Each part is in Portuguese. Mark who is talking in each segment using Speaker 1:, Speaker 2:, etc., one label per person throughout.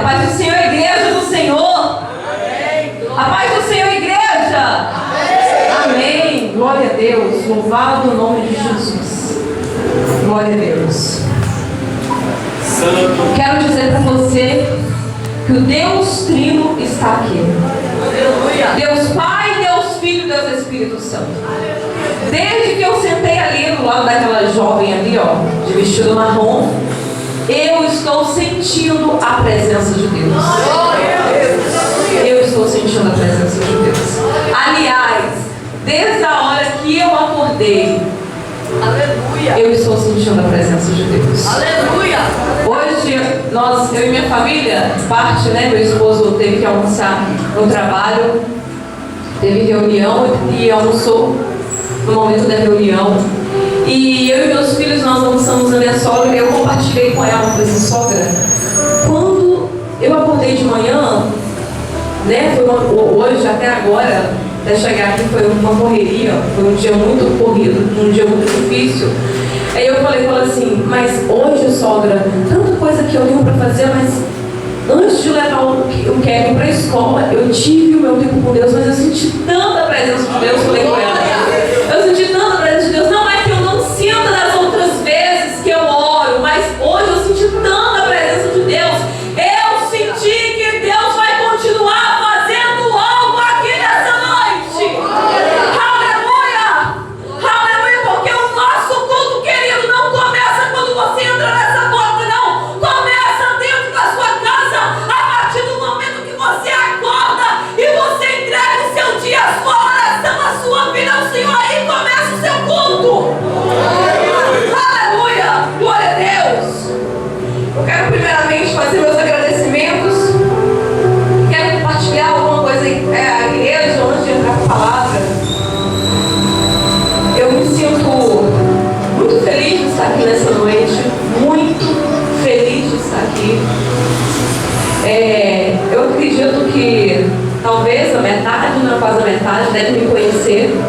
Speaker 1: paz do Senhor, igreja do Senhor. A paz do Senhor, igreja. Amém. Glória a Deus. Louvado o nome de Jesus. Glória a Deus. Quero dizer para você que o Deus Trino está aqui. Deus Pai, Deus Filho, Deus Espírito Santo. Desde que eu sentei ali do lado daquela jovem ali, ó, de vestido marrom, eu estou sentindo a presença de Deus. Eu estou sentindo a presença de Deus. Aliás, desde a hora que eu acordei, aleluia, eu estou sentindo a presença de Deus. Aleluia. Hoje, eu e minha família, parte, né, meu esposo teve que almoçar no trabalho, teve reunião e almoçou no momento da reunião. E eu e meus filhos, nós almoçamos na minha sogra e eu compartilhei com ela, falei assim, sogra, quando eu acordei de manhã, né, hoje até agora, até chegar aqui foi uma correria, foi um dia muito corrido, um dia muito difícil. Aí eu falei com ela assim, mas hoje, sogra, tanta coisa que eu tenho para fazer, mas antes de levar o Kevin para a escola, eu tive o meu tempo com Deus, mas eu senti tanta presença de Deus, falei com ela. Eu senti tanta presença de Deus, não é que eu não sinto das outras vezes que eu oro, mas hoje eu senti tanta presença de Deus. Eu senti que Deus vai continuar fazendo algo aqui nessa noite. Aleluia! Aleluia, porque o nosso culto, querido, não começa quando você entra nessa porta, não. Começa dentro da sua casa, a partir do momento que você acorda e você entrega o seu dia, a sua oração, a sua vida ao Senhor, aí começa o seu culto. Aleluia! Glória a Deus! Eu quero primeiramente fazer meus agradecimentos. Quero compartilhar alguma coisa aí, a igreja, antes de entrar com a palavra. Eu me sinto muito feliz de estar aqui nessa noite. Muito feliz de estar aqui. Eu acredito que talvez a metade, não quase a metade, deve me conhecer.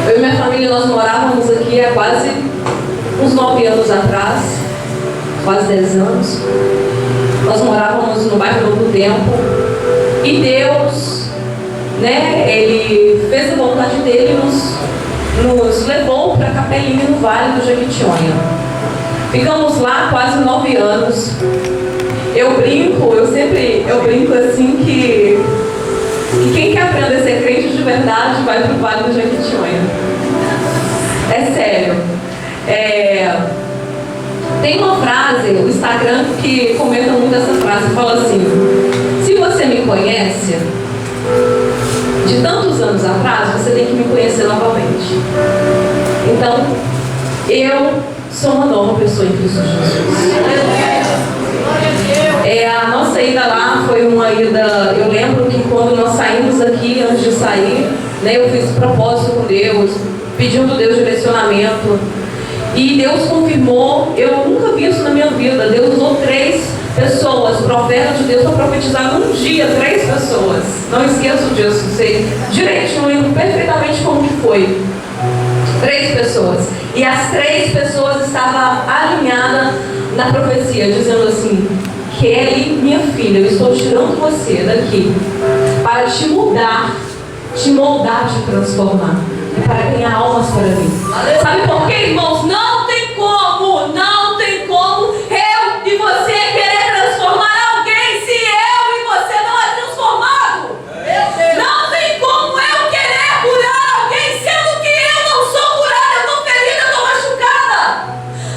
Speaker 1: Eu e minha família, nós morávamos aqui há quase uns 9 anos atrás, quase 10 anos. Nós morávamos no bairro Novo Tempo. E Deus, né, Ele fez a vontade dele e nos levou para a Capelinha no Vale do Jequitinhonha. Ficamos lá quase 9 anos. Eu brinco assim que quem quer aprender a ser crente de verdade vai para o Vale do Jequitinhonha. É sério. Tem uma frase no Instagram que comenta muito essa frase, fala assim: se você me conhece de tantos anos atrás, você tem que me conhecer novamente. Então, eu sou uma nova pessoa em Cristo Jesus. A nossa ida lá foi uma ida. Eu lembro que quando nós saímos daqui, antes de sair, né, eu fiz propósito com Deus, pedindo Deus direcionamento. E Deus confirmou. Eu nunca vi isso na minha vida. Deus usou 3 pessoas, profetas de Deus, para profetizar num dia, 3 pessoas. Não esqueço disso, sei direitinho, lembro perfeitamente como que foi. 3 pessoas. E as 3 pessoas estavam alinhadas na profecia, dizendo assim: Kelly, minha filha, eu estou tirando você daqui para te mudar, te moldar, te transformar, e para ganhar almas para mim. Sabe por quê, irmãos? Não tem como eu e você querer transformar alguém se eu e você não é transformado. Não tem como eu querer curar alguém sendo que eu não sou curada, eu estou ferida, eu estou machucada.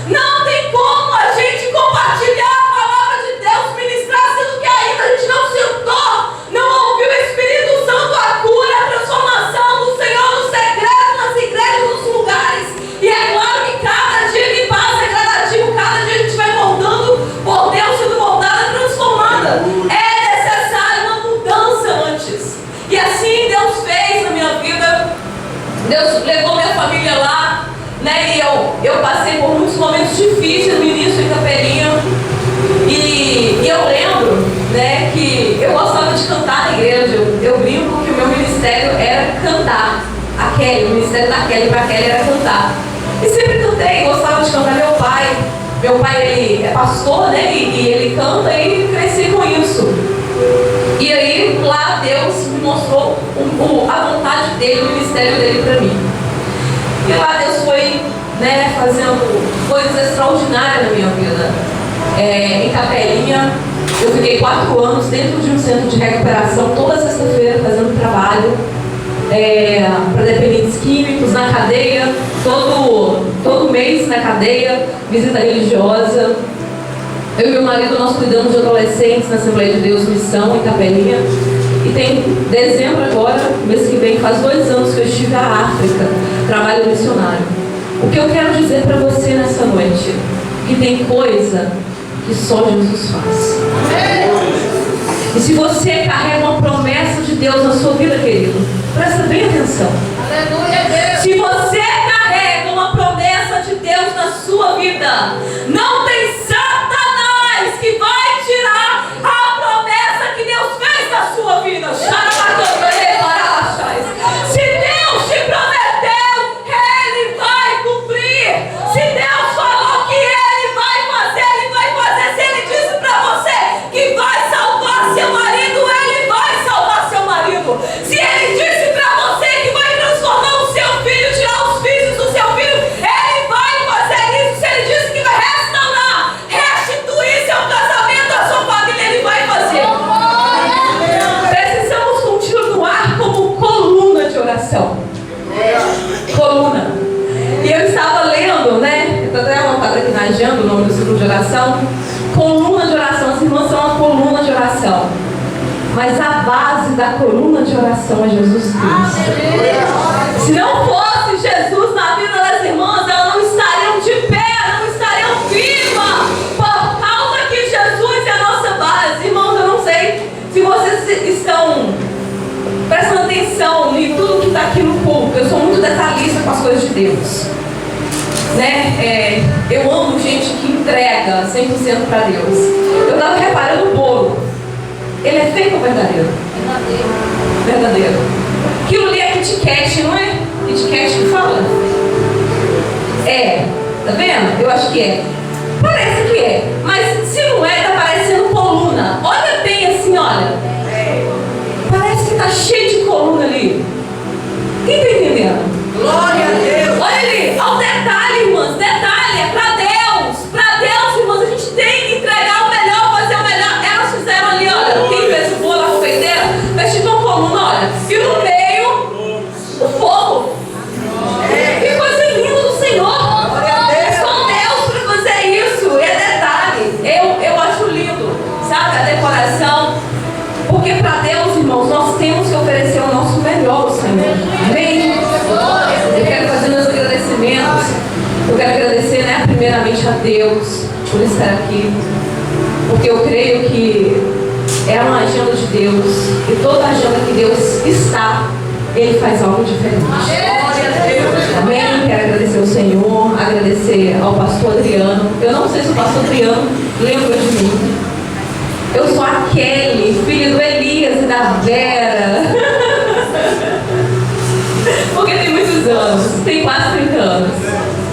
Speaker 1: Não tem como a gente compartilhar a palavra de Deus, ministrar, sendo que ainda a gente não sentou, não ouviu o Espírito Santo, a cura, a transformação do Senhor no secreto, nas igrejas, nos lugares. E é claro que cada dia que passa é gradativo, cada dia a gente vai moldando por Deus, sendo moldada, transformada. É necessário uma mudança antes. E assim Deus fez na minha vida. Deus levou minha família lá, né? E eu passei por muitos momentos difíceis no início em Capelinha. E eu lembro, né, que eu gostava de cantar na igreja. Eu brinco que o meu ministério era cantar. O ministério da Kelly para Kelly era cantar. E sempre cantei, gostava de cantar. Meu pai ele é pastor, né? E ele canta e cresci ministério dele para mim. E lá Deus foi, né, fazendo coisas extraordinárias na minha vida. Em Capelinha, eu fiquei 4 anos dentro de um centro de recuperação, toda sexta-feira fazendo trabalho para dependentes químicos na cadeia, todo mês na cadeia, visita religiosa. Eu e meu marido, nós cuidamos de adolescentes na Assembleia de Deus Missão, em Capelinha. E tem dezembro agora, mês que vem, faz 2 anos que eu estive na África, trabalho missionário. O que eu quero dizer para você nessa noite, que tem coisa que só Jesus faz. E se você carrega uma promessa de Deus na sua vida, querido, presta bem atenção. Se você carrega uma promessa de Deus na sua vida, não tem Satanás que vai tirar a promessa que Deus fez na sua vida. Se Deus te prometeu, Ele vai cumprir. Se Deus falou que Ele vai fazer, Ele vai fazer. Se Ele disse para você que vai salvar seu marido, Ele vai salvar seu marido. Se Ele disse para você que vai transformar o seu filho, tirar os vícios do seu filho, Ele vai fazer isso. Se Ele disse que vai restaurar, restituir seu casamento, a sua família, Ele vai fazer. Precisamos continuar como coluna de oração. Coluna. E eu estava lendo, né? Eu estou até anotado aqui na agenda o nome do ciclo de oração. Coluna de oração. As irmãs são uma coluna de oração. Mas a base da coluna de oração é Jesus Cristo. Se não fosse Jesus na vida das irmãs, elas não estariam de pé, não estariam vivas, por causa que Jesus é a nossa base. Irmãos, eu não sei se vocês estão prestando atenção em tudo que está aqui no culto. Eu sou muito detalhista com as coisas de Deus, né? Eu amo gente que entrega 100% para Deus. Eu estava reparando o bolo. Ele é feito ou verdadeiro? Verdadeiro. Aquilo ali é Kit Kat, não é? Kit Kat que fala? Tá vendo? Eu acho que é. Parece que é. Mas se não é, tá parecendo coluna. Olha bem assim, olha. Parece que tá cheio de coluna ali. Quem tá entendendo? Glória a Deus. Olha ali. Olha o detalhe, irmãs. Detalhe, é pra Deus. Pra Deus, irmãs. A gente tem que entregar o melhor, fazer o melhor. Elas fizeram ali, olha. Quem fez o bolo, a confeiteira, vestiu uma coluna, olha. E no meio, o fogo. Que coisa linda do Senhor. É só Deus pra fazer isso. É detalhe. Eu acho lindo, sabe? A decoração. Porque para Deus, irmãos, nós temos que oferecer o nosso melhor ao Senhor. Amém? Eu quero fazer meus agradecimentos. Eu quero agradecer, né, primeiramente a Deus por estar aqui. Porque eu creio que é uma agenda de Deus. E toda agenda que Deus está, Ele faz algo diferente. Amém? Quero agradecer ao Senhor, agradecer ao pastor Adriano. Eu não sei se o pastor Adriano lembra de mim. Eu sou a Kelly, filha do Elias e da Vera. Porque tem muitos anos, tem quase 30 anos.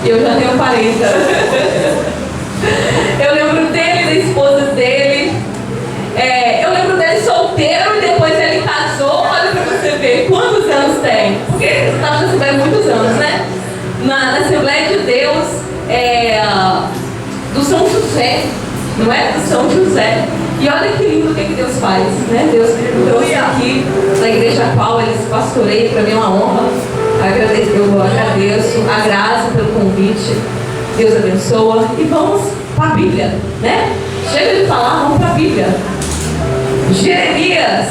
Speaker 1: E eu já tenho 40. Eu lembro dele, da esposa dele. Eu lembro dele solteiro e depois ele casou. Olha pra você ver quantos anos tem. Porque ele estava na Assembleia há muitos anos, né? Na Assembleia de Deus do São José. Não é? Do São José. E olha que lindo o que Deus faz, né? Deus me trouxe aqui da igreja a qual eles pastoreiam, para mim é uma honra. Eu agradeço a Graça pelo convite. Deus abençoa. E vamos para a Bíblia, né? Chega de falar, vamos para a Bíblia. Jeremias.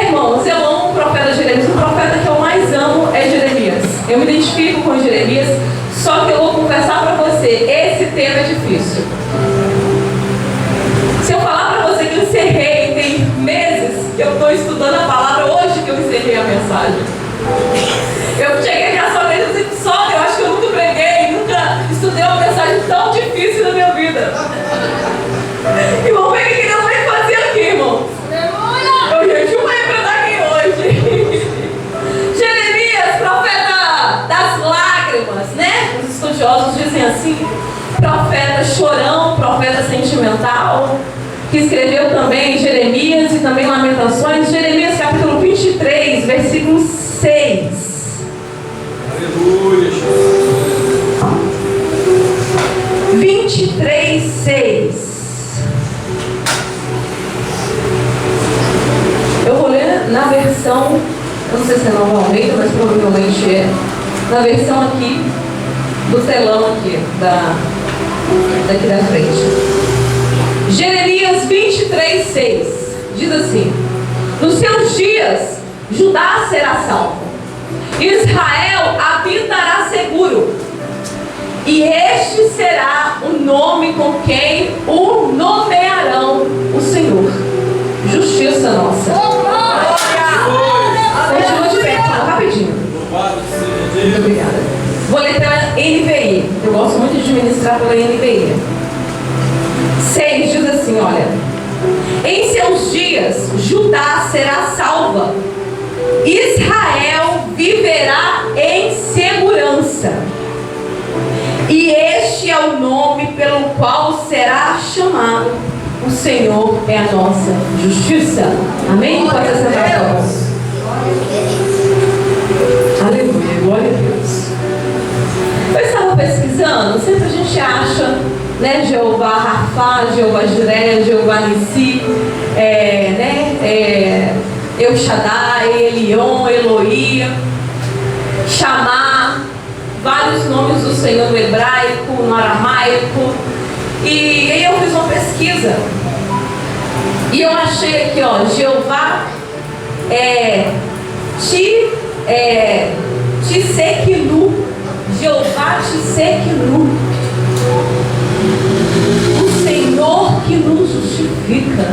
Speaker 1: Irmãos, eu amo o profeta Jeremias. O profeta que eu mais amo é Jeremias. Eu me identifico com Jeremias. Só que eu vou confessar para você, esse tema é difícil. Se eu falar para você que eu encerrei, tem meses que eu estou estudando a palavra, hoje que eu encerrei a mensagem. Eu cheguei na sua vez e disse, sogra, eu acho que eu nunca preguei, nunca estudei uma mensagem tão difícil na minha vida. E vamos ver o que Deus vai fazer aqui, irmão. Eu jejuei para estar aqui hoje. Jeremias, profeta das lágrimas, né? Os estudiosos dizem assim, profeta chorão, profeta sentimental, que escreveu também Jeremias e também Lamentações. Jeremias capítulo 23, versículo 6. 23:6. Eu vou ler na versão, eu não sei se é Nova Almeida, mas provavelmente é, na versão aqui do telão aqui, daqui da frente. Jeremias 23:6 diz assim: nos seus dias Judá será salvo, Israel habitará seguro, e este será o nome com quem o nomearão o Senhor. Justiça nossa. Continua de pé, fala rapidinho. Muito obrigada. Vou ler pela NVI. Eu gosto muito de ministrar pela NVI. 6 diz assim, olha: em seus dias Judá será salva, Israel viverá em segurança, e este é o nome pelo qual será chamado: o Senhor é a nossa justiça. Amém? Pode sentar, aleluia, glória a Deus. Eu estava pesquisando, sempre a gente acha, né, Jeová Rafá, Jeová Jiré, Jeová Nissi, El Shaddai, Elion, Eloí, Chamar, vários nomes do Senhor no hebraico, no aramaico. E aí eu fiz uma pesquisa e eu achei aqui, ó, Jeová Tsekinu, Jeová Tsekinu, o Senhor que nos justifica.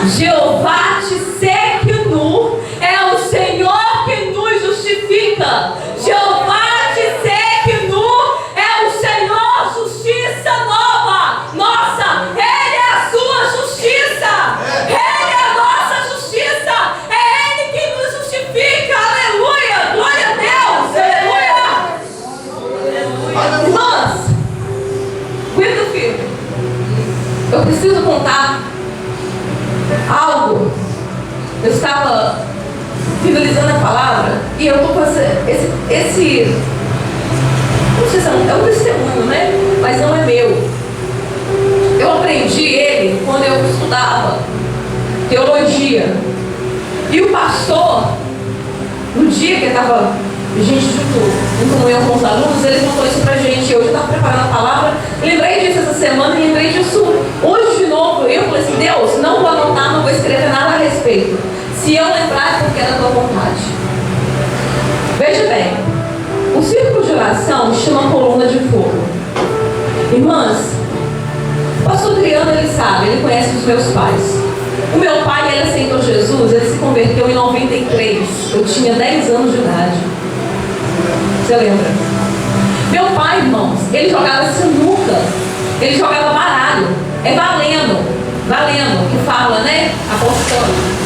Speaker 1: Jeová Tsekinu é o Senhor que nos justifica. Jeová Tsekinu é o Senhor justiça nova. Nossa, Ele é a sua justiça. Ele é a nossa justiça. É Ele que nos justifica. Aleluia, glória a Deus. Aleluia. Irmãs, cuida do filho. Eu preciso contar algo. Eu estava finalizando a palavra e eu estou com esse não sei se é um testemunho, né? Mas não é meu. Eu aprendi ele quando eu estudava teologia. E o pastor, no dia que estava junto em comunhão com os alunos, ele contou isso pra gente. Eu estava preparando a palavra, lembrei disso essa semana e lembrei disso hoje de novo. Eu falei assim: Deus, não vou anotar, não vou escrever nada a respeito. Se eu lembrar, é porque é da tua vontade. Veja bem, o círculo de oração chama coluna de fogo. Irmãs, o pastor Adriano, ele sabe, ele conhece os meus pais. O meu pai, ele aceitou Jesus, ele se converteu em 93. Eu tinha 10 anos de idade. Você lembra? Meu pai, irmãos, ele jogava sinuca, ele jogava baralho. É valendo, que fala, né? Apostando.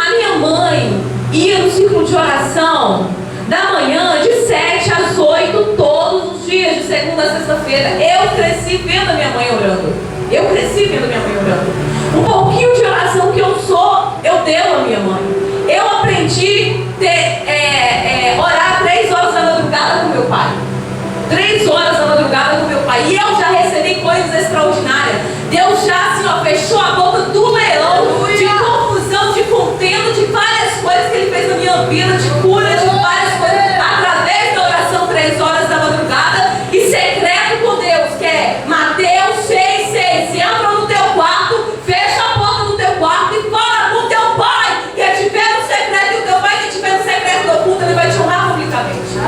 Speaker 1: A minha mãe ia no círculo de oração da manhã de 7 às 8 todos os dias, de segunda a sexta-feira. Eu cresci vendo a minha mãe orando. Um pouquinho de oração que eu sou, eu devo à minha mãe. Eu aprendi a orar 3 horas da madrugada com meu pai. 3 horas da madrugada com meu pai. E eu já recebi coisas extraordinárias. Deus já, assim, ó, fechou a boca do leão, de confusão, de contenda, de várias coisas que Ele fez na minha vida, de cura, de várias coisas, através da oração 3 horas da madrugada, e secreto com Deus, que é Mateus 6:6. Entra no teu quarto, fecha a porta do teu quarto e fala com teu pai, que te vê no secreto, e o teu pai que te vê no secreto do oculto, ele vai te honrar publicamente.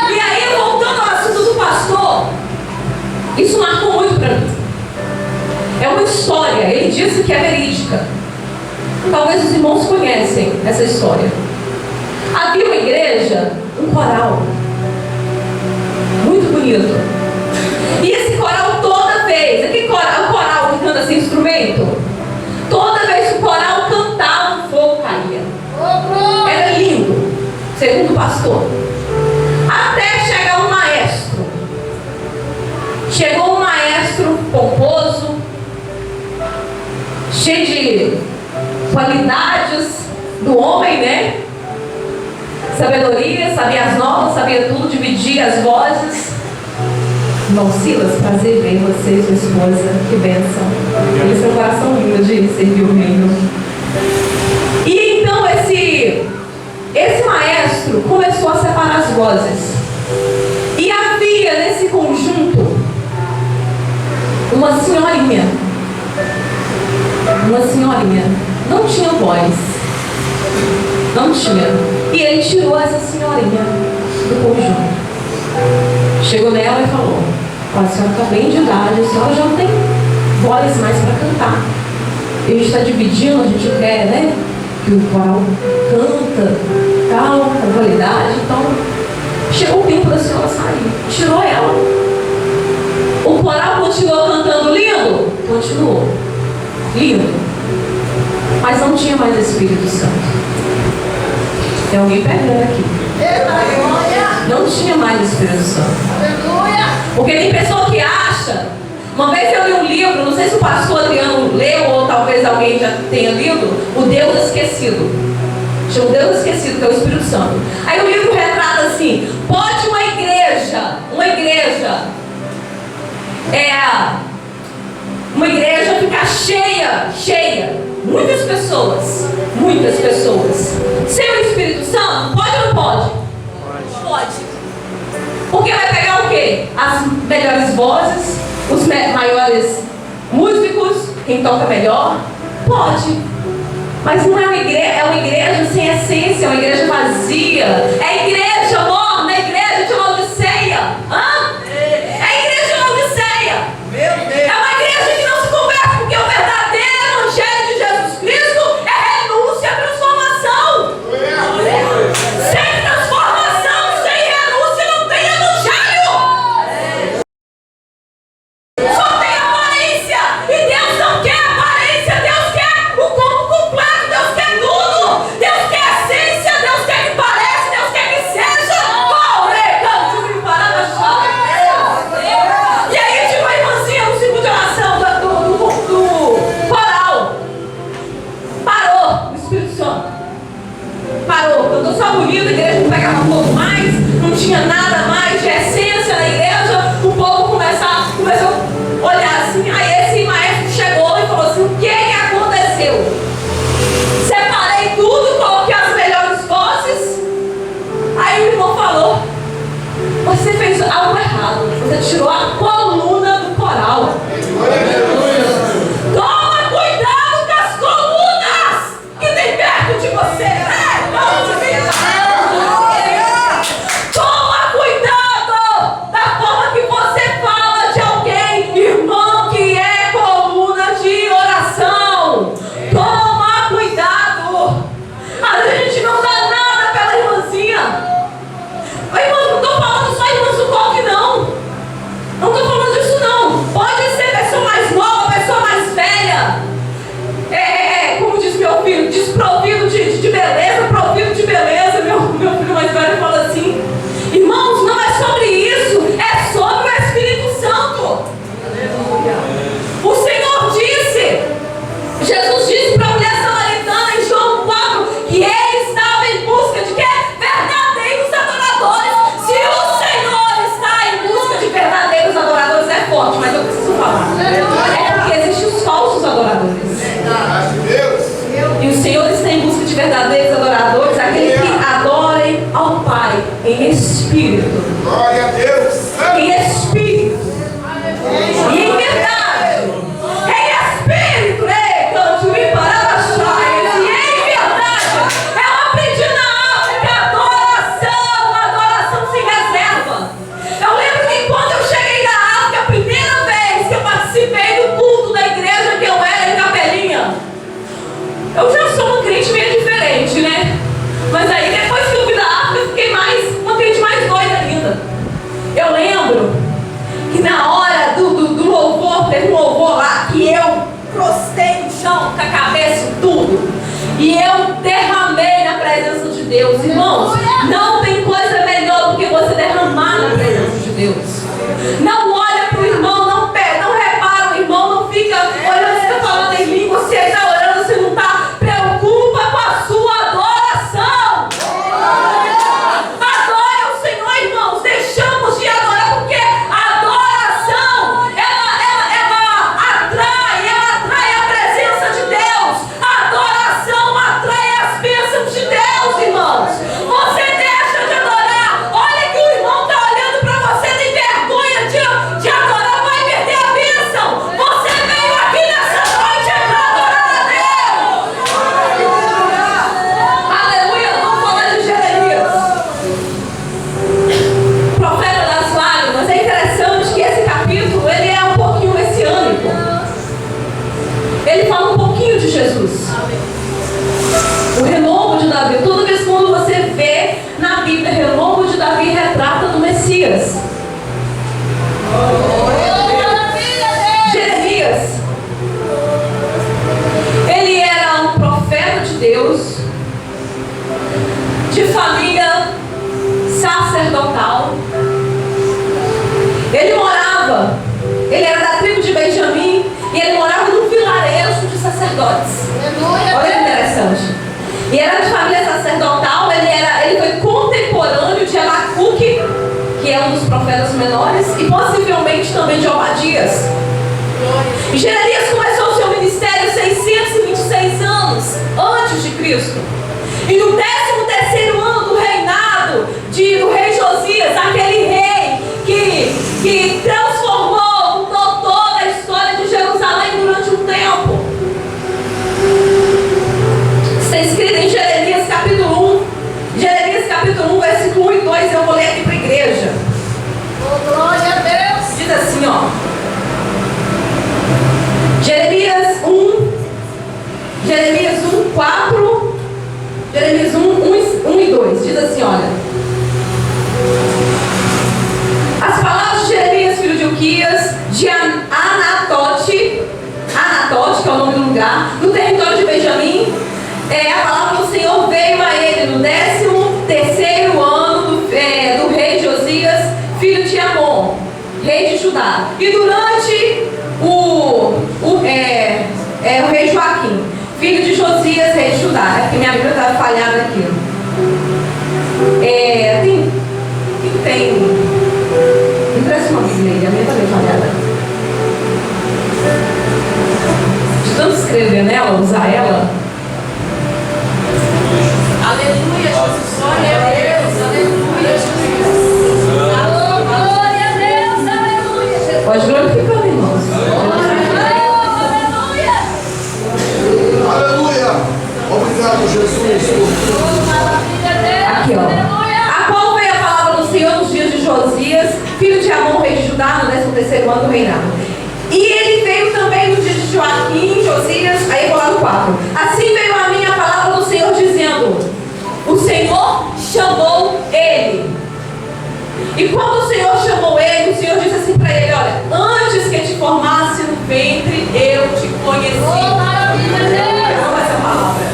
Speaker 1: E aí, voltando ao assunto do pastor, isso marcou muito pra mim. É uma história, ele disse que é verídica. Talvez os irmãos conhecem essa história. Havia uma igreja, um coral muito bonito. E esse coral, toda vez, aquele coral, o coral que canta sem instrumento, toda vez que o coral cantava, o fogo caía. Era lindo, segundo o pastor. Até chegar um maestro. Chegou um maestro pomposo, cheio de qualidades do homem, né? Sabedoria, sabia as notas, sabia tudo, dividia as vozes. Irmão Silas, prazer ver você e sua esposa. Que bênção. Eles têm um coração lindo de servir o reino. E então esse maestro começou a separar as vozes. E havia nesse conjunto uma senhorinha. Não tinha voz. Não tinha. E ele tirou essa senhorinha do conjunto. Chegou nela e falou: ó, a senhora está bem de idade, a senhora já não tem voz mais para cantar. A gente está dividindo, a gente quer, né, que o coral canta, tal, com qualidade. Então, chegou o tempo da senhora sair. Tirou ela. O coral continuou cantando lindo? Continuou. Lindo. Mas não tinha mais Espírito Santo. Tem alguém pegando aqui. Não tinha mais Espírito Santo. Porque tem pessoa que acha. Uma vez eu li um livro, não sei se o pastor Adriano leu ou talvez alguém já tenha lido, O Deus Esquecido. Chama O Deus Esquecido, que é o Espírito Santo. Aí o livro retrata assim: pode uma igreja ficar cheia, muitas pessoas, sem o Espírito Santo? Pode ou não pode? Pode. Porque vai pegar o quê? As melhores vozes, os maiores músicos, quem toca melhor? Pode. Mas não é uma igreja, é uma igreja sem essência, é uma igreja vazia. É igreja morna, é igreja de Laodiceia. É a igreja de Laodiceia. É uma igreja que não se converte, porque o verdadeiro evangelho de Jesus Cristo é renúncia, transformação. Sem transformação, sem renúncia, não tem evangelho. Só tem aparência. E Deus não quer aparência, Deus quer o corpo completo, Deus quer tudo. Deus quer essência, Deus quer que pareça, Deus quer que seja. E aí tinha uma irmãzinha no ciclo de oração do coral. Parou o Espírito Santo. Parou. Cantou só bonito, a igreja não pegava um pouco mais, não tinha nada mais de essência na igreja. O povo começou a olhar assim. Aí esse maestro chegou e falou assim: o que aconteceu? Separei tudo, coloquei as melhores vozes. Aí o irmão falou: você fez algo errado, você tirou a coluna do coral. Toma cuidado com as colunas que tem perto de você. Toma cuidado da forma que você fala de alguém, irmão, que é coluna de oração. Toma cuidado. Às vezes a gente não dá nada pela irmãzinha. Irmãos, não estou falando só irmãs do coque, não. Não estou falando disso, não. Pode ser pessoa mais nova, pessoa mais velha. Como diz meu filho, desprovido de beleza, provido de beleza. Meu filho mais velho fala assim: irmãos, não é sobre isso, é sobre o Espírito Santo. O Senhor disse, Jesus disse para a mulher samaritana em João 4 que ele estava em busca de quê? Verdadeiros adoradores. Se o Senhor está em busca de verdadeiros adoradores, é forte, mas eu preciso falar. É porque existem os falsos adoradores. E o Senhor está em busca de verdadeiros adoradores, aqueles que adorem ao Pai em espírito.
Speaker 2: Glória a Deus.
Speaker 1: Em espírito. E em verdade. Em espírito. E em verdade. Eu aprendi na África adoração sem reserva. Eu lembro que quando eu cheguei na África, a primeira vez que eu participei do culto da igreja que eu era em Capelinha, eu já sou uma crente meio diferente, né? Mas aí depois que eu fui da África, eu fiquei uma crente mais doida ainda. Eu lembro que na hora do louvor, teve um louvor lá que eu prostei no chão com a cabeça e tudo. E eu derramei na presença de Deus. Irmãos, não tem coisa melhor do que você derramar na presença de Deus. Não olha para o irmão, não repara o irmão, não fica olhando, você está falando em língua, você está orando, você não está. Preocupa com a sua adoração. Adore o Senhor, irmãos. Deixamos de adorar porque a adoração de Jesus. O renovo de Davi. Toda vez quando você vê na Bíblia renovo de Davi, retrata do Messias. Jeremias, ele era um profeta de Deus, de família sacerdotal. Ele era da tribo de Benjamim, e ele morava num vilarejo de sacerdotes. Olha que interessante. E era de família sacerdotal. Ele foi contemporâneo de Abacuque, que é um dos profetas menores, e possivelmente também de Obadias. E Jeremias começou o seu ministério 626 anos antes de Cristo. E no 13º ano do reinado do rei Josias, aquele rei que transformou, mudou toda a história de Jerusalém durante um tempo. Está escrito em Jeremias capítulo 1. Jeremias capítulo 1, versículo 1 e 2. Eu vou ler aqui para a igreja.
Speaker 2: Oh, glória a Deus.
Speaker 1: Diz assim, ó. Jeremias 1, 4. Jeremias 1 e 2. Diz assim, olha. As palavras de Jeremias, filho de Uquias, de Anatote, que é o nome do lugar, no território de Benjamim, a palavra do Senhor veio a ele no 13º ano do rei Josias, filho de Amon, rei de Judá. E durante o rei Joaquim, filho de Josias, rei de Judá. É porque minha Bíblia estava falhada aqui. Tem. Impressa uma Bíblia aí, a minha também falhada. De tanto escrever nela, usar ela.
Speaker 2: Aleluia, Jesus. Glória a Deus. Aleluia, Jesus. Glória a Deus. Aleluia, Jesus.
Speaker 1: Pode glorificar, irmãos.
Speaker 2: Aleluia.
Speaker 3: Aleluia. Obrigado, Jesus.
Speaker 1: Aqui, ó. A qual veio a palavra do Senhor nos dias de Josias, filho de Amon, rei de Judá, no 13º ano do reinado. E ele veio também no dia de Joaquim, Josias, aí eu vou lá no 4. Assim veio a mim a palavra do Senhor dizendo: o Senhor chamou ele. E quando o Senhor chamou ele, o Senhor disse assim para ele: olha, antes que te formasse no ventre, eu te conheci.
Speaker 2: Oh, maravilha, Deus.
Speaker 1: Eu amo essa palavra.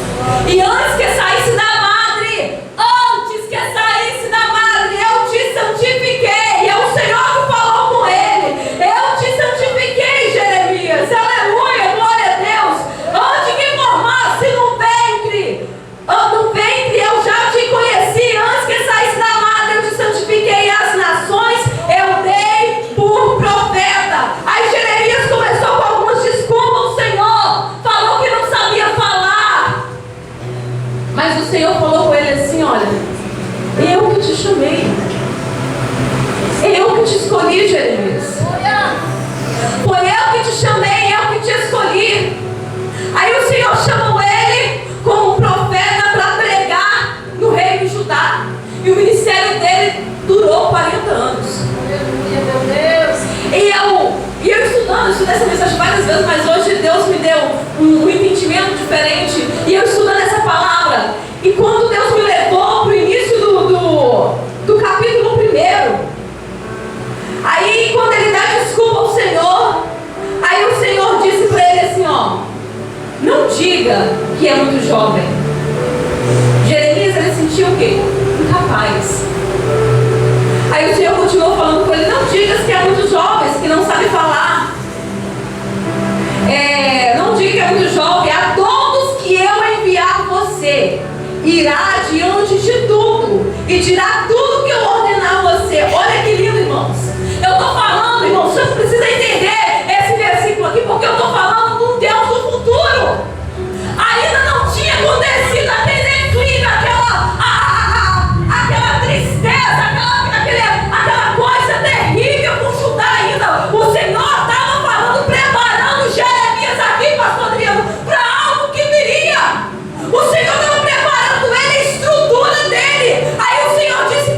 Speaker 1: E antes que saísse da madre, eu te santifiquei. É o Senhor que falou com ele. Eu te santifiquei, Jeremias. Aleluia, glória a Deus. Antes que formasse no ventre, eu já te conheci. Antes que saísse da madre, eu te santifiquei. As nações eu dei por profeta. Aí Jeremias começou com algumas desculpas. O Senhor falou que não sabia falar, mas o Senhor falou com ele assim: olha, eu que te chamei, eu que te escolhi, Jeremias. Foi eu que te chamei, eu que te escolhi. Aí o Senhor chamou ele como profeta para pregar no reino de Judá. E o ministério dele durou 40 anos.
Speaker 2: Aleluia, meu Deus.
Speaker 1: E eu estudei essa mensagem várias vezes, mas hoje Deus me deu um entendimento diferente. E eu estudando essa palavra. E quando Deus me levou para o início do capítulo 1, aí quando ele dá desculpa ao Senhor, aí o Senhor disse para ele assim, ó: não diga que é muito jovem. Jeremias, ele sentiu o quê? Incapaz. Aí o Senhor continuou falando com ele: não digas que é muito jovem, que não sabe falar. Não diga que é muito jovem. A todos que eu enviar você, irá diante de tudo e dirá tudo que eu ordenar a você. Olha que lindo, irmãos. Eu estou falando, irmãos, você precisa entender esse versículo aqui, porque eu estou falando de um Deus do futuro. Ainda não tinha acontecido aquele declínio, aquela tristeza, aquela coisa terrível com Judá ainda. O Senhor estava falando, preparando Jeremias aqui, pastor Adriano, para algo que viria. O Senhor estava preparando ele, a estrutura dele. Aí o Senhor disse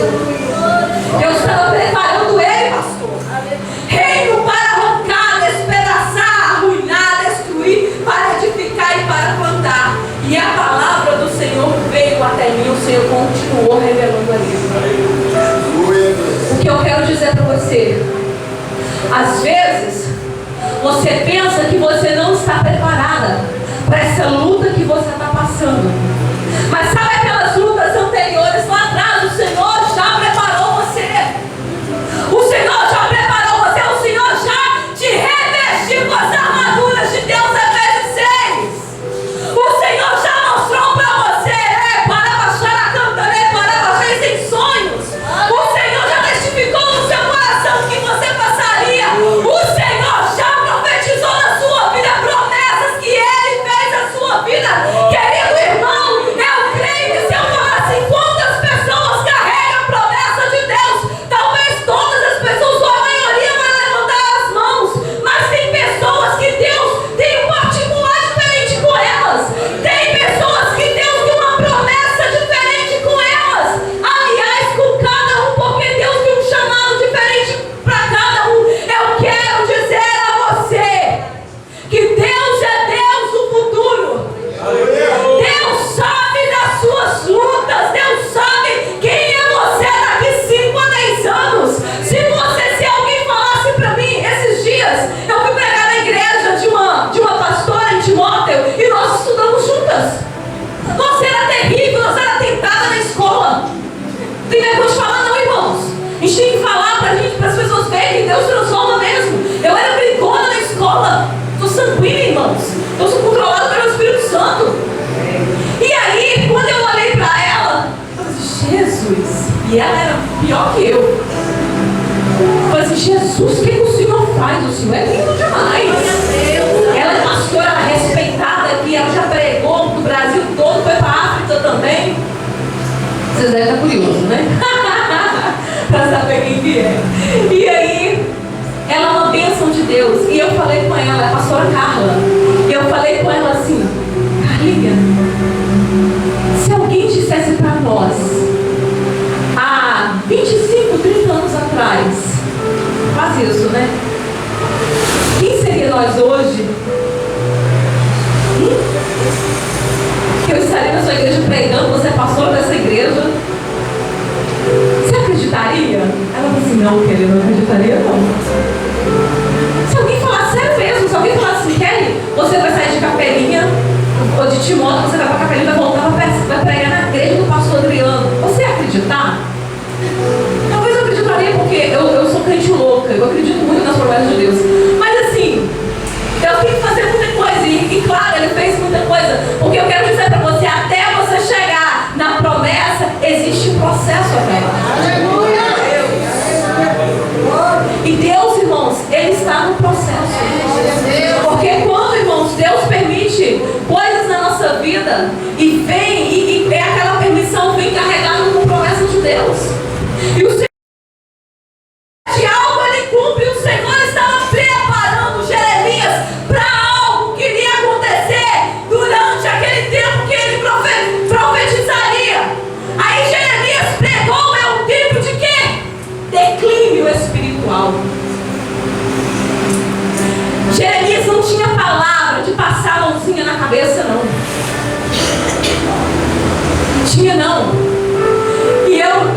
Speaker 1: pastor. Deus estava preparando ele, pastor. Reino para arrancar, despedaçar, arruinar, destruir, para edificar e para plantar. E a palavra do Senhor veio até mim, o Senhor continuou revelando a ele. O que eu quero dizer para você, às vezes, você pensa que você não está preparada para essa luta que você está passando. Mas sabe aquelas lutas anteriores lá atrás? O Senhor já preparou você. O Senhor já preparou você. O Senhor já te revestiu com as armaduras de Deus, Efésios 6. O Senhor já mostrou para você, para baixar a cantaré, para baixar em sonhos. O Senhor já testificou no seu coração que você passaria. O Senhor já profetizou na sua vida promessas que Ele fez na sua vida. Querido irmão, eu creio que se eu falar assim, quantas pessoas carregam a promessa de Deus, talvez todas as pessoas, ou a maioria, vai levantar as mãos. Mas tem pessoas que Deus tem um particular diferente com elas. Tem pessoas que Deus tem uma promessa diferente com elas. Aliás, com cada um, porque Deus tem um chamado diferente para cada um. Eu quero dizer a você que Deus é Deus do futuro. Deus sabe das suas lutas. Deus sabe quem é você daqui 5 a 10 anos. Se alguém falasse para mim esses dias, eu fui pregar na igreja de uma pastora em Timóteo e nós estudamos juntas. Nossa, era terrível, nós era tentada na escola. Tem vergonha de falar não, irmãos. A gente tem que falar para as pessoas verem que Deus transforma mesmo. Eu era brigona na escola. Estou sanguínea, irmãos. Eu sou controlada pelo Espírito Santo. E aí, quando eu olhei para ela, eu falei assim, Jesus. E ela era pior que eu. Eu falei assim, Jesus, o que o Senhor faz? O Senhor é lindo demais. Ela é pastora respeitada aqui, ela já pregou no Brasil todo, foi para a África também. Vocês devem estar curiosos, né? Para saber quem que é. E aí, ela é uma bênção de Deus. E eu falei com ela, a pastora Carla. E eu falei com ela assim, Carlinha, se alguém dissesse para nós, há 25, 30 anos atrás, quase isso, né? Quem seria nós hoje? Que eu estaria na sua igreja pregando, você é pastor dessa igreja. Você acreditaria? Ela falou assim, não, Kelly, eu não acreditaria não. Se alguém falasse, sério mesmo, se alguém falasse assim, Kelly, você vai sair de Capelinha, ou de Timóteo, você vai para Capelinha, vai voltar, vai pregar na igreja do pastor Adriano. Você ia acreditar? Talvez eu acreditaria porque eu sou crente louca, eu acredito muito nas promessas de Deus. Mas assim, Deus tem que fazer muita coisa, e claro, Ele fez muita coisa, porque eu quero dizer para você, até você chegar na promessa, existe um processo até lá. Aleluia! E Deus, irmãos, Ele está no processo. Porque quando, irmãos, Deus permite coisas na nossa vida, e vem, e aquela permissão vem carregada com promessa de Deus. E o Senhor de algo Ele cumpre, o Senhor estava preparando Jeremias para algo que iria acontecer durante aquele tempo que ele profetizaria. Aí Jeremias pregou, é um tempo de quê? Declínio espiritual. Jeremias não tinha palavra de passar a mãozinha na cabeça, não. Tinha não. E eu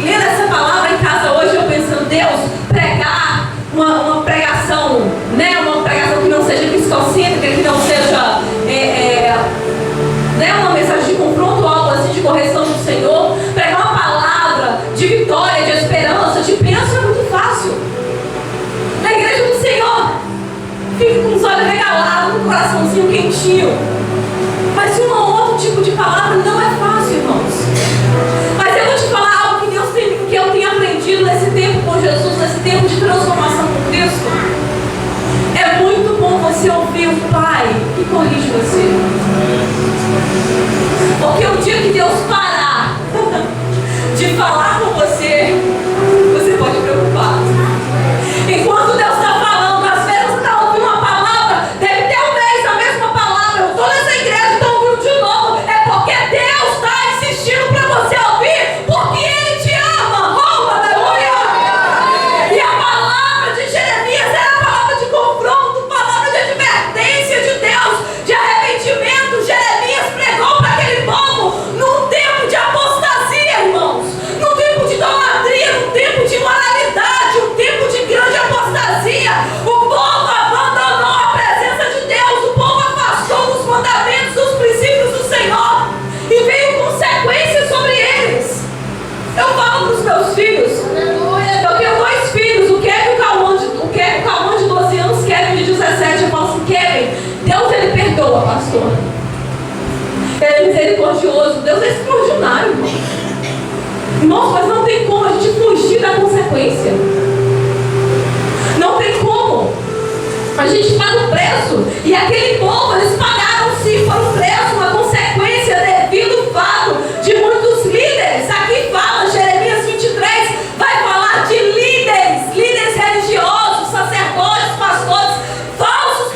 Speaker 1: lendo essa palavra em casa hoje, eu pensando, Deus, pregar uma pregação, né? Uma pregação que não seja cristocêntrica, que não seja né? Uma mensagem de confronto, algo assim, de correção do Senhor. Pregar uma palavra de vitória, de esperança, de bênção é muito fácil. Na igreja do Senhor, fica com os olhos regalados, com o coraçãozinho quentinho. Mas um ou outro tipo de palavra não é fácil, irmãos. Mas eu vou te falar algo que eu tenho aprendido nesse tempo com Jesus, nesse tempo de transformação com Cristo. É muito bom você ouvir o Pai que corrige você. Porque o dia que Deus parar de falar com você, você pode preocupar. Enquanto Deus está falando, às vezes você está ouvindo uma palavra, deve ter um mês a mesma palavra. Eu estou nessa igreja e estou ouvindo de novo. É porque Deus está insistindo para você ouvir, porque Ele misericordioso, Deus é extraordinário, irmão. Irmãos, mas não tem como a gente fugir da consequência. Não tem como. A gente paga o preço. E aquele povo, eles pagaram sim por um preço, uma consequência devido ao fato de muitos líderes. Aqui fala, Jeremias 23, vai falar de líderes religiosos, sacerdotes, pastores, falsos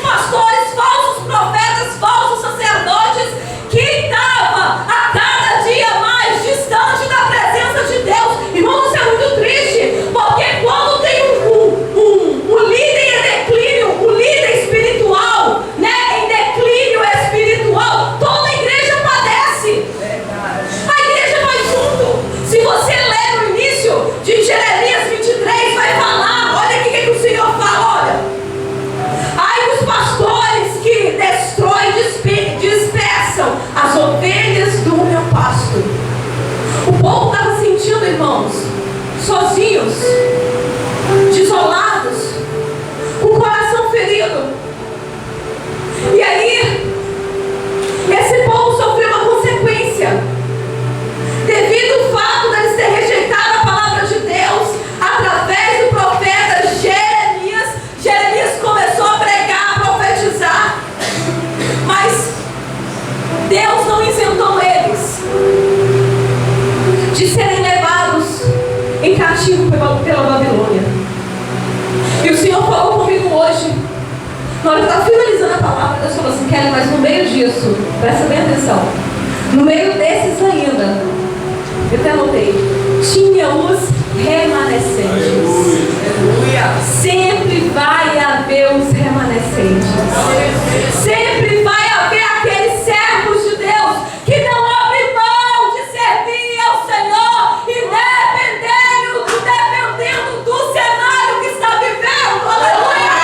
Speaker 1: profetas, falsos sacerdotes, que estavam a cada dia mais distante da presença de Deus. Irmão, isso é muito triste, porque quando tem um líder em declínio, um líder espiritual, né, em declínio espiritual, toda a igreja padece. A igreja vai junto. Se você ler no início de Jeremias 23, vai falar, olha aqui o que o Senhor fala, olha. Ai dos pastores que destroem, dispersam as ovelhas do meu pasto. O povo estava sentindo, irmãos, sozinhos, desolados, com o coração ferido. E aí, esse povo sofreu uma consequência, devido ao fato de eles terem rejeitado a palavra de Deus, através do profeta Jeremias. Jeremias começou a pregar, a profetizar, mas Deus não isentou eles de serem levados em cativo pela Babilônia. E o Senhor falou comigo hoje, na hora que está finalizando a palavra, Deus falou assim: Kelly, mas no meio disso, presta bem atenção, no meio desses ainda, eu até anotei, tinha os remanescentes. Sempre vai haver os remanescentes. Sempre vai haver aqueles servos de Deus que não abrem mão de servir ao Senhor, independendo do cenário que está vivendo. Aleluia!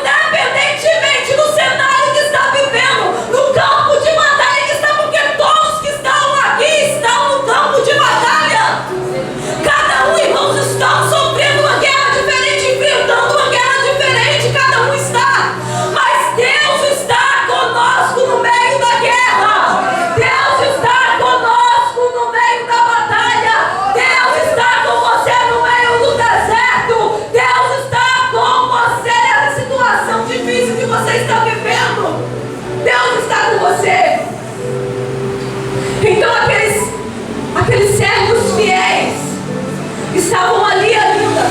Speaker 1: Independentemente do cenário que está vivendo, no campo de batalha que está, porque todos que estão aqui estão no campo de batalha. Cada um, irmãos, está sofrendo uma guerra diferente, enfrentando uma guerra diferente, cada um está. Mas Deus está conosco no meio da guerra. Deus está conosco no meio da batalha. Deus está com você no meio do deserto. Deus está com você nessa situação difícil que você está vivendo. Deus está com você. Então aqueles servos fiéis estavam ali ainda,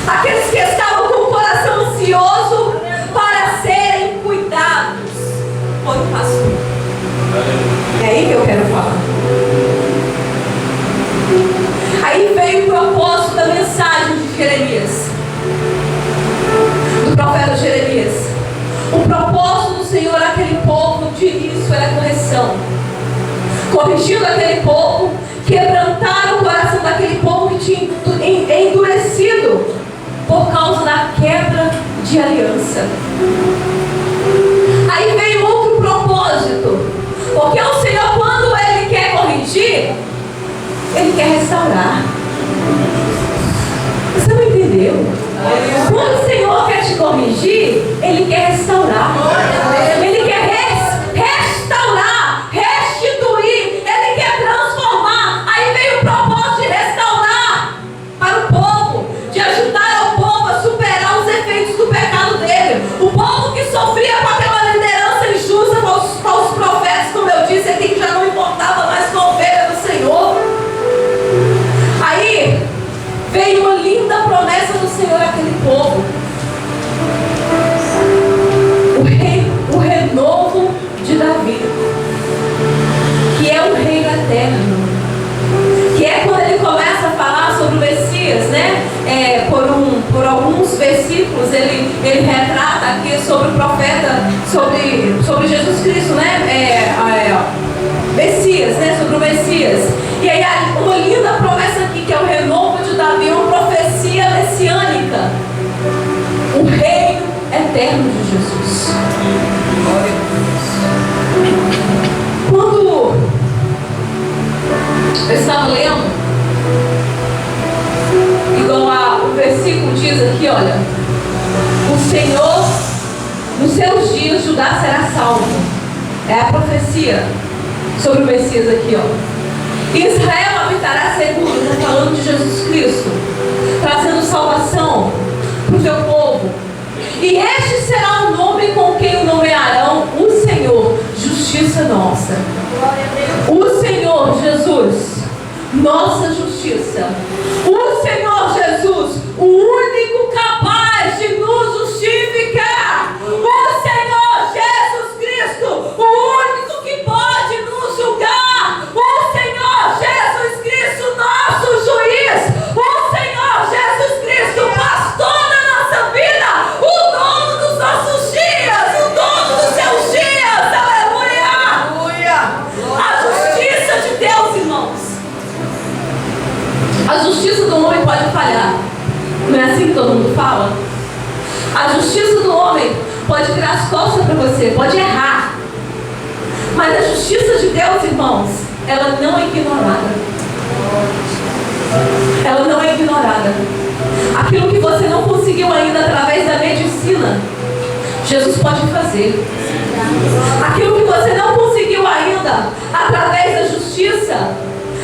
Speaker 1: aqueles que estavam com o coração ansioso para serem cuidados por um pastor. É aí que eu quero falar. Aí veio o propósito da mensagem de Jeremias, do profeta Jeremias. O propósito do Senhor àquele povo de início era correção, corrigindo aquele povo, quebrantaram o coração daquele povo que tinha endurecido por causa da quebra de aliança. Aí veio outro propósito, porque o Senhor, quando Ele quer corrigir, Ele quer restaurar. Você não entendeu? Quando o Senhor quer te corrigir, Ele quer restaurar. Ele quer restaurar, restituir, Ele quer transformar. Aí veio o propósito de restaurar para o povo, de ajudar ao povo a superar os efeitos do pecado dele. O povo que sofria com aquela liderança injusta, com os profetas, como eu disse aqui, que já não importava mais com a ovelha do Senhor. Aí veio uma linda promessa do Senhor àquele povo. O renovo de Davi, que é um reino eterno, que é quando ele começa a falar sobre o Messias, né? Por alguns versículos ele retrata aqui sobre o profeta, sobre Jesus Cristo, né? Messias, né? Sobre o Messias. E aí uma linda promessa aqui, que é o renovo de Davi, uma profecia messiânica, o reino eterno de Jesus. Quando eu estava lendo, igual o versículo diz aqui, olha: o Senhor, nos seus dias, Judá será salvo. É a profecia. profecia sobre o Messias aqui, ó. Israel habitará seguro, está falando de Jesus Cristo, trazendo salvação para o seu povo. E este será o nome com quem o nomearão: o Senhor, justiça nossa. O Senhor Jesus, nossa justiça. O Senhor Jesus, o único capaz de nos justificar. O Senhor Jesus Cristo, o único que pode nos julgar. O Senhor Jesus Cristo, nosso juiz. O Senhor Jesus Cristo, pastor da nossa vida, o dono dos nossos dias, o dono dos seus dias. Aleluia! A justiça de Deus, irmãos. A justiça do homem pode falhar. Não é assim que todo mundo fala? A justiça do homem pode virar as costas para você, pode errar. Mas a justiça de Deus, irmãos, ela não é ignorada. Ela não é ignorada. Aquilo que você não conseguiu ainda através da medicina, Jesus pode fazer. Aquilo que você não conseguiu ainda através da justiça,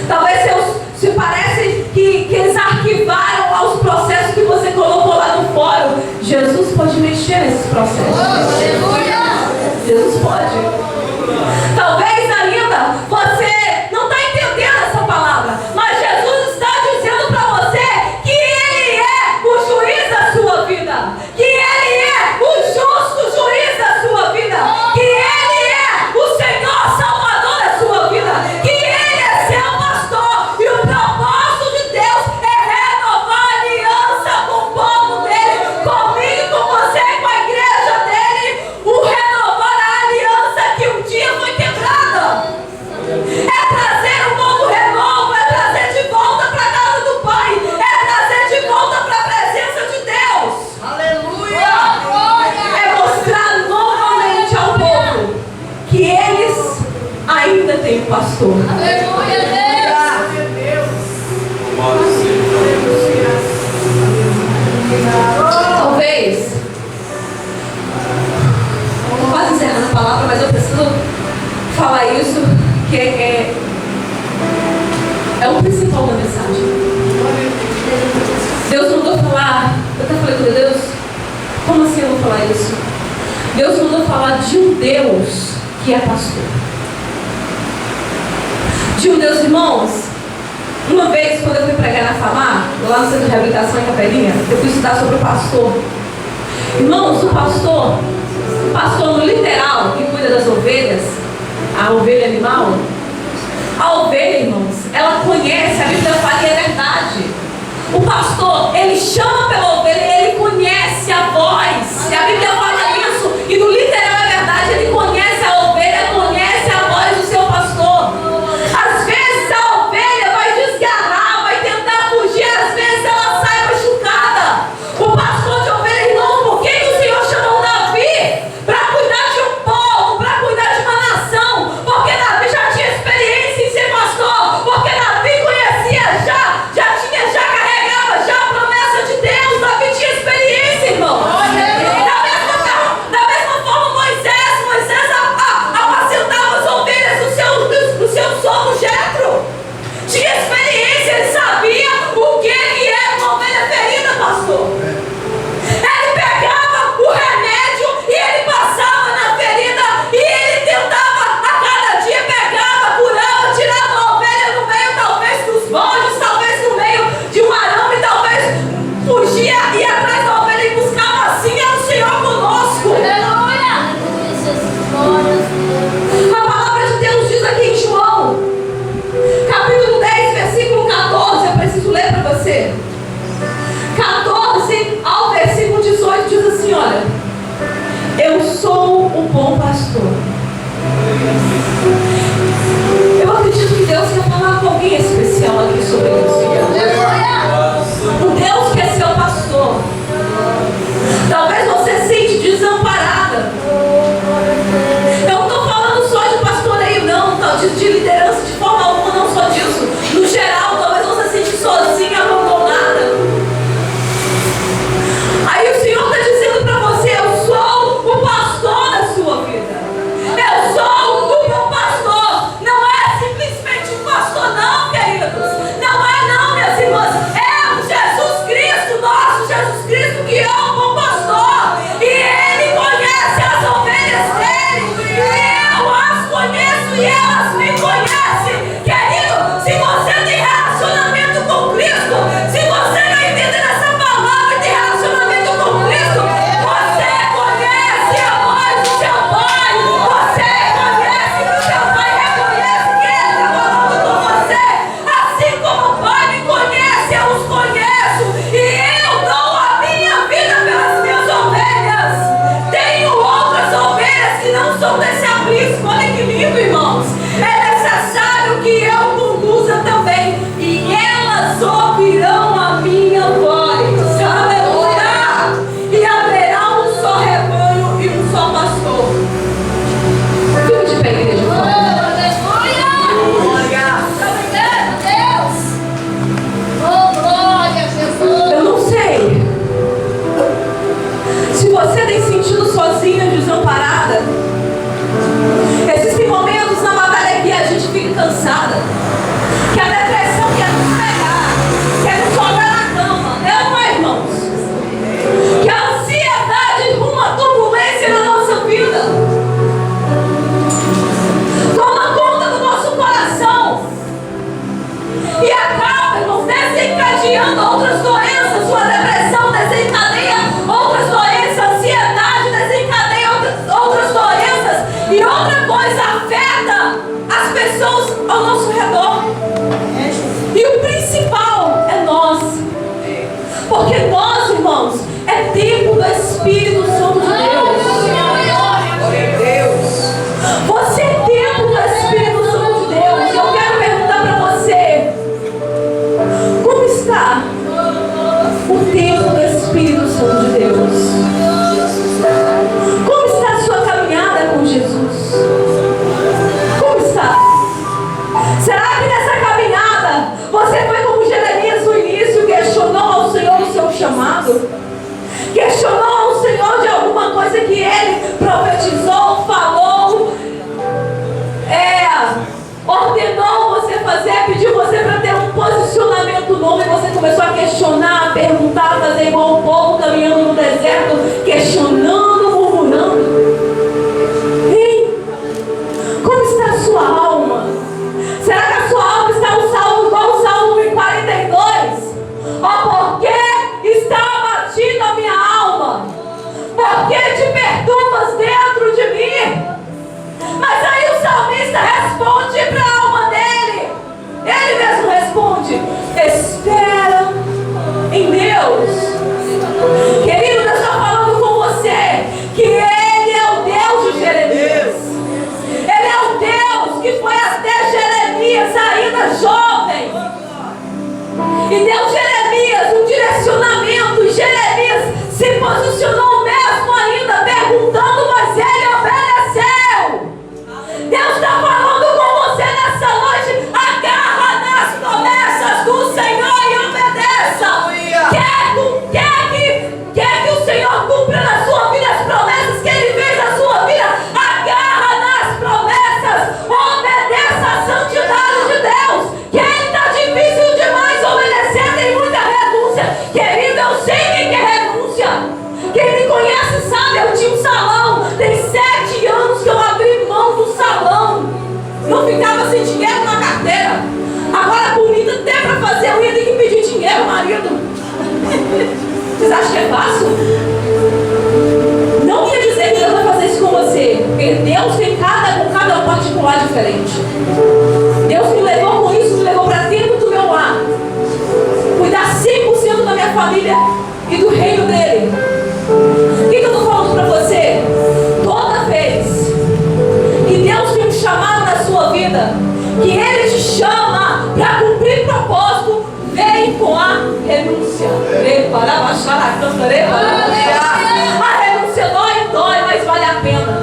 Speaker 1: talvez se parece que eles arquivaram lá os processos que você colocou lá no fórum. Jesus pode mexer nesses processos. Jesus pode. Talvez ainda você não está entendendo essa palavra, mas Jesus está dizendo para você que Ele é o juiz da sua vida, que Ele é o justo juiz da sua vida, que Ele é o Senhor Salvador da sua vida, que Ele é seu pastor, e o propósito de Deus é renovar a aliança com o povo dele, comigo, com você, com a igreja dele, o renovar a aliança que um dia foi quebrada. É trazer um novo renovo, é trazer de volta para a casa do Pai, é trazer de volta para a presença de Deus.
Speaker 2: Aleluia!
Speaker 1: É mostrar novamente ao povo que eles ainda têm um pastor.
Speaker 2: Aleluia, Deus!
Speaker 1: Talvez, estou quase encerrando a palavra, mas eu preciso falar isso, que é o principal da mensagem. Deus mandou falar, eu até falei com Deus, como assim eu vou falar isso? Deus mandou falar de um Deus que é pastor. De um Deus, irmãos. Uma vez, quando eu fui pregar na FAMAR, lá no Centro de Reabilitação em Capelinha, eu fui estudar sobre o pastor. Irmãos, o pastor no literal, que cuida das ovelhas, a ovelha animal, a ovelha, irmãos, ela conhece, a Bíblia fala e é verdade. O pastor, ele chama pela ovelha, ele conhece a voz. E a Bíblia fala isso, e no literal é verdade, ele conhece a ovelha, conhece a voz do seu pastor. Às vezes a ovelha vai desgarrar, vai tentar fugir, às vezes ela sai machucada. O pastor de ovelha, irmão, por que o Senhor chamou Davi para cuidar de um povo, para cuidar de uma nação? Porque Davi já tinha experiência em ser pastor, porque Davi conhecia carregava já a promessa de Deus. Davi tinha experiência, irmão. Da mesma ordenou você fazer, pediu você para ter um posicionamento novo, e você começou a questionar, a perguntar, a fazer igual o povo caminhando no deserto, questionando, murmurando. Ei, como está a sua alma? Será que a sua alma está um salmo igual o Salmo 42? Ó, por que está abatida a minha alma? Por que te perturbas dentro de mim? Mas aí o salmista responde para a alma dele. Ele mesmo responde: espera em Deus. Querido, Deus está falando com você que Ele é o Deus de Jeremias. Ele é o Deus que foi até Jeremias ainda jovem e deu Jeremias um direcionamento. E Jeremias se posicionou mesmo ainda perguntando, mas ele obedeceu. Deus está falando com você nessa noite: agarra nas promessas do Senhor e obedeça. Quer que o Senhor cumpra na sua vida as promessas que Ele fez na sua vida? Agarra nas promessas, obedeça a santidade de Deus. Que está difícil demais obedecer, tem muita renúncia. Querido, eu sei quem que é renúncia. Quem me conhece sabe, eu tinha um salão. Tem 7 anos que eu abri mão do salão. Não ficava sem dinheiro na carteira. Agora a comida até para fazer eu ia ter que pedir dinheiro, marido. Vocês acham que é fácil? Não ia dizer que Deus vai fazer isso com você, porque Deus tem com cada um particular diferente. Deus me levou com isso, me levou para dentro do meu lar, cuidar 100% da minha família e do reino dele. O que eu estou falando para você? Toda vez que Deus tem um chamado na sua vida, que Ele te chama para cumprir propósito, vem com a renúncia. A renúncia dói, mas vale a pena.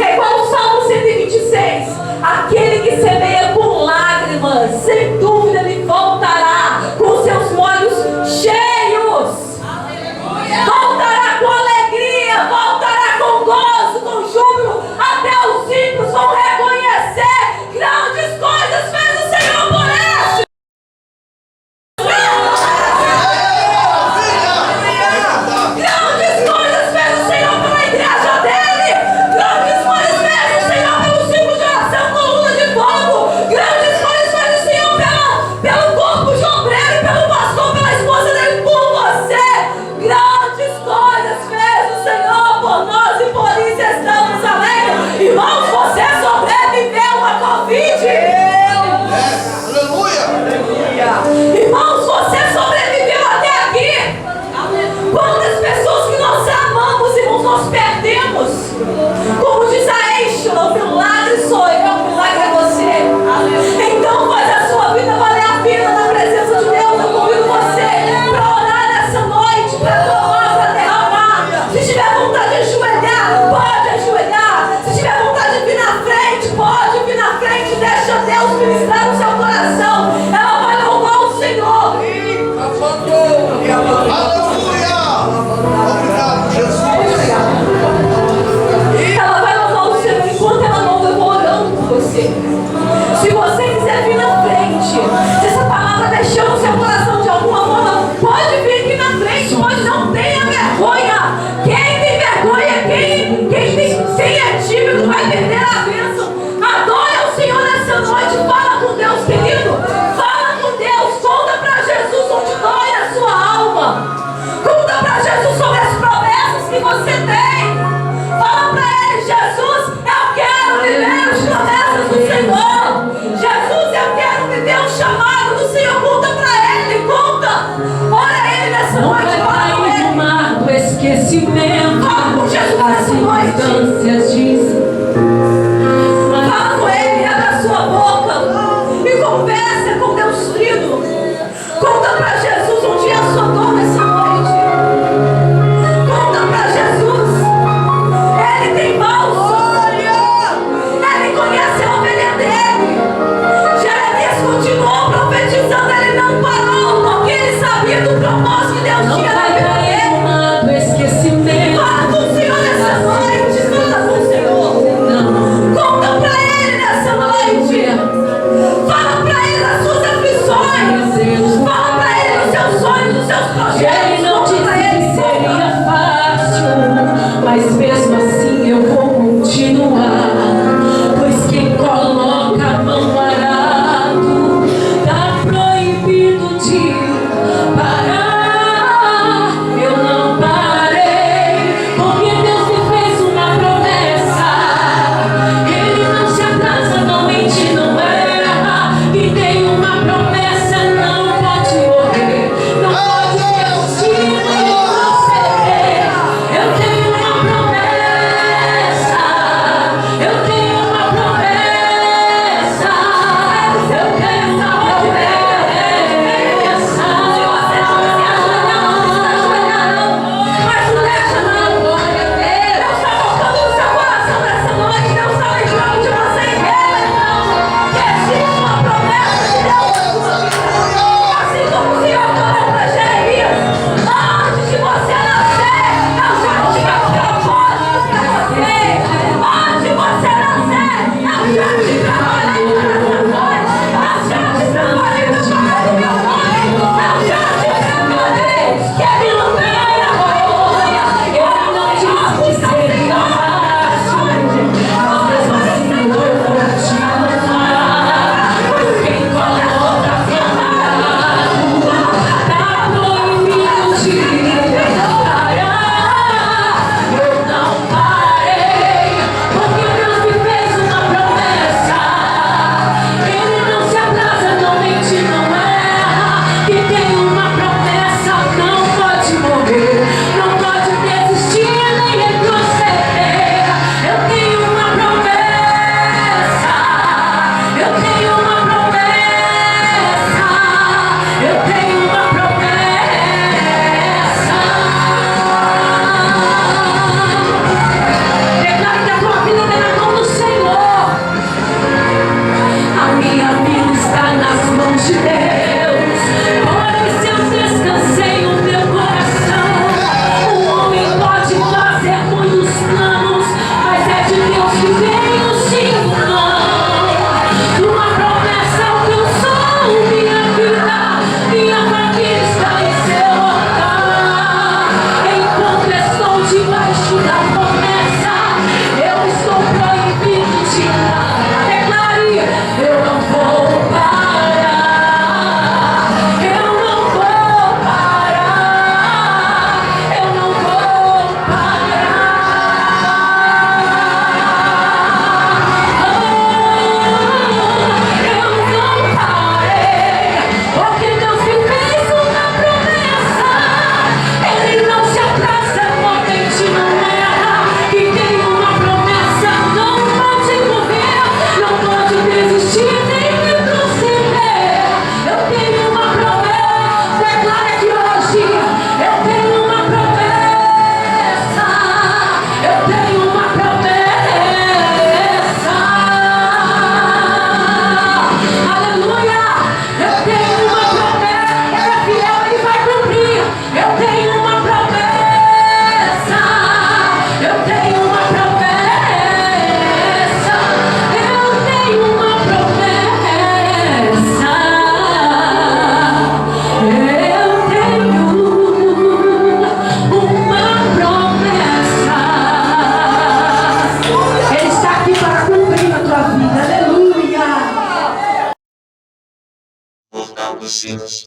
Speaker 1: É igual o Salmo 126. Aquele que semeia com lágrimas, sem dúvida ele voltará com seus molhos cheios. Voltará com alegria, voltará com gozo, com júbilo. Até os ímpios vão reconhecer grandes coisas fez o Senhor por eles. Grandes coisas fez o Senhor pela igreja dele. Grandes coisas fez o Senhor pelo ciclo de oração, coluna de fogo. Grandes coisas fez o Senhor pelo corpo de obreiro, pelo pastor, pela esposa dele, por você. Grandes coisas fez o Senhor por nós e por isso estamos alegres. Irmãos, você sobreviveu a Covid. Irmãos, você sobreviveu até aqui. Quantas pessoas que nós amamos, irmãos, nós perdemos. Como diz a Eixa, o milagre sou eu, o milagre é você. Então faz a sua vida valer a pena na presença de Deus. Eu convido você para orar nessa noite, para tomar, para derramar. Se tiver vontade de ajoelhar, pode ajoelhar. Se tiver vontade de vir na frente, pode vir na frente. Deixa Deus ministrar no seu coração. Ela vai louvar o Senhor.
Speaker 3: Aleluia! Obrigado, Jesus.
Speaker 1: Ela vai louvar o Senhor. Enquanto ela louva, eu vou orando por você. Se você quiser vir na frente, se essa palavra deixou no seu coração de alguma forma, pode vir aqui na frente, pode, não tenha vergonha. Quem tem vergonha, quem é tímido vai perder a bênção. Adore o Senhor nessa noite, fala com Deus, querido. Fala com Deus, conta para Jesus onde dói a sua alma. Conta para Jesus sobre as promessas que você tem. Fala para Ele: Jesus, eu quero viver as promessas do Senhor.
Speaker 4: você.